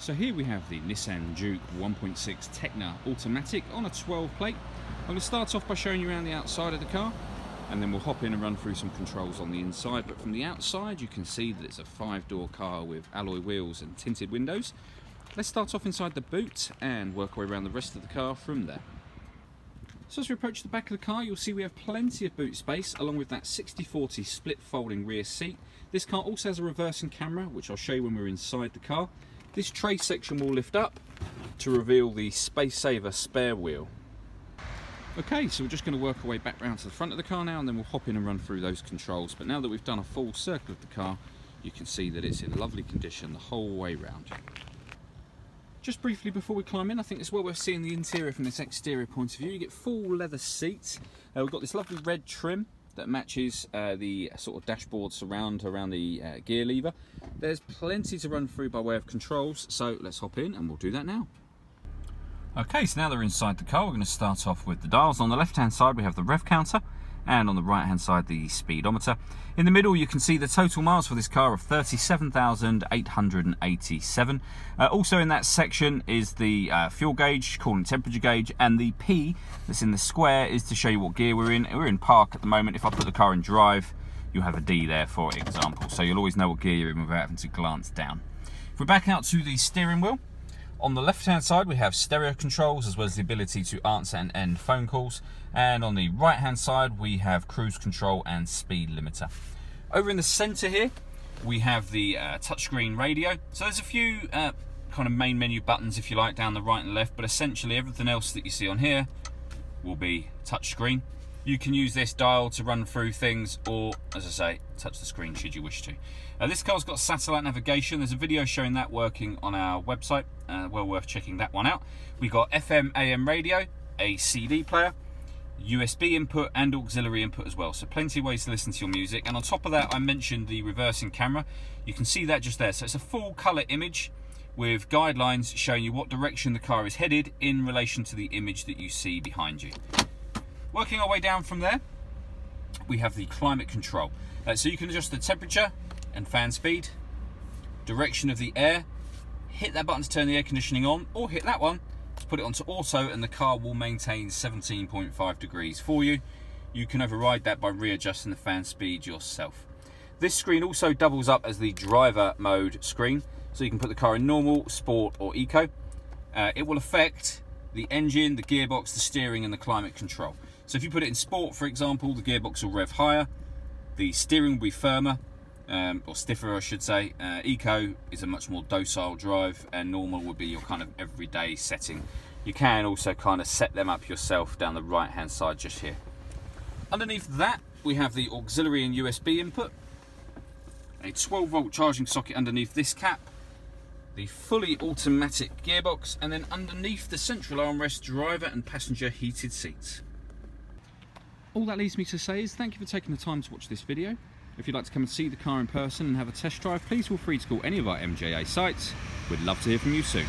So here we have the Nissan Juke 1.6 Techna automatic on a 12 plate. I'm going to start off by showing you around the outside of the car, and then we'll hop in and run through some controls on the inside. But from the outside you can see that it's a 5-door car with alloy wheels and tinted windows. Let's start off inside the boot and work our way around the rest of the car from there. So as we approach the back of the car, you'll see we have plenty of boot space along with that 60/40 split folding rear seat. This car also has a reversing camera, which I'll show you when we're inside the car. This tray section will lift up to reveal the space saver spare wheel. Okay, so we're just going to work our way back round to the front of the car now, and then we'll hop in and run through those controls. But now that we've done a full circle of the car, you can see that it's in lovely condition the whole way round. Just briefly before we climb in, I think it's well worth seeing the interior from this exterior point of view. You get full leather seats. We've got this lovely red trim that matches the sort of dashboard surround around the gear lever. There's plenty to run through by way of controls, so let's hop in and we'll do that now. Okay, so now that we're inside the car, we're going to start off with the dials. On the left hand side we have the rev counter, and on the right hand side the speedometer. In the middle you can see the total miles for this car of 37,887. Also in that section is the fuel gauge, coolant temperature gauge, and the P that's in the square is to show you what gear we're in. We're in park at the moment. If I put the car in drive, you'll have a D there for example, so you'll always know what gear you're in without having to glance down. If we're back out to the steering wheel, on the left hand side we have stereo controls as well as the ability to answer and end phone calls, and on the right hand side we have cruise control and speed limiter. Over in the centre here we have the touchscreen radio. So there's a few kind of main menu buttons if you like down the right and left, but essentially everything else that you see on here will be touchscreen. You can use this dial to run through things, or as I say, touch the screen should you wish to. This car's got satellite navigation. There's a video showing that working on our website, well worth checking that one out. We've got FM AM radio, a CD player, USB input and auxiliary input as well, so plenty of ways to listen to your music. And on top of that I mentioned the reversing camera. You can see that just there, so it's a full colour image with guidelines showing you what direction the car is headed in relation to the image that you see behind you. Working our way down from there, we have the climate control. So you can adjust the temperature and fan speed, direction of the air, hit that button to turn the air conditioning on, or hit that one to put it onto auto, and the car will maintain 17.5 degrees for you. You can override that by readjusting the fan speed yourself. This screen also doubles up as the driver mode screen, so you can put the car in normal, sport or eco. It will affect the engine, the gearbox, the steering and the climate control. So if you put it in sport, for example, the gearbox will rev higher, the steering will be firmer, or stiffer I should say. Eco is a much more docile drive, and normal would be your kind of everyday setting. You can also kind of set them up yourself down the right hand side just here. Underneath that we have the auxiliary and USB input, a 12-volt charging socket underneath this cap, the fully automatic gearbox, and then underneath the central armrest, driver and passenger heated seats. All that leaves me to say is thank you for taking the time to watch this video. If you'd like to come and see the car in person and have a test drive, please feel free to call any of our MJA sites. We'd love to hear from you soon.